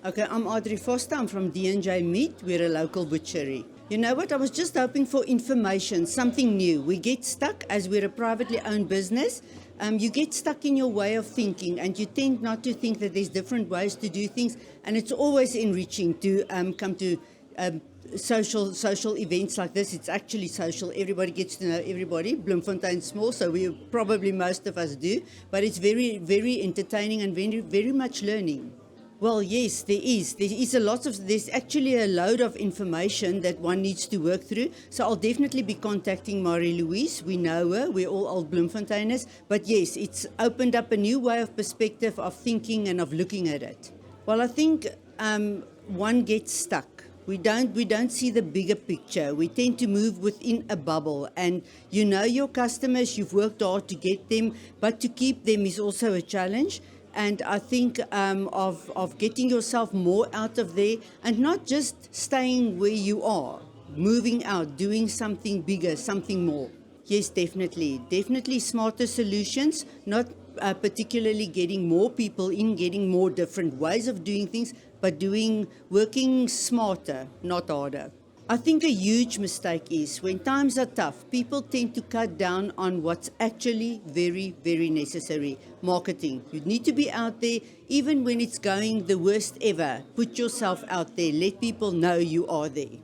Okay, I'm Audrey Foster. I'm from D&J Meat. We're a local butchery. You know what? I was just hoping for information, something new. We get stuck as we're a privately owned business. You get stuck in your way of thinking, and you tend not to think that there's different ways to do things. And it's always enriching to come to social events like this. It's actually social. Everybody gets to know everybody. Bloemfontein's small, so we probably most of us do. But it's very, very entertaining and very, very much learning. Well, yes, there is. There's actually a load of information that one needs to work through. So I'll definitely be contacting Marie-Louise. We know her. We're all old Bloemfonteiners. But yes, it's opened up a new way of perspective, of thinking and of looking at it. Well, I think one gets stuck. We don't see the bigger picture. We tend to move within a bubble, and you know your customers, you've worked hard to get them, but to keep them is also a challenge. And I think of getting yourself more out of there and not just staying where you are, moving out, doing something bigger, something more. Yes, definitely. Definitely smarter solutions, not particularly getting more people in, getting more different ways of doing things, but working smarter, not harder. I think a huge mistake is when times are tough, people tend to cut down on what's actually very, very necessary. Marketing. You need to be out there even when it's going the worst ever. Put yourself out there. Let people know you are there.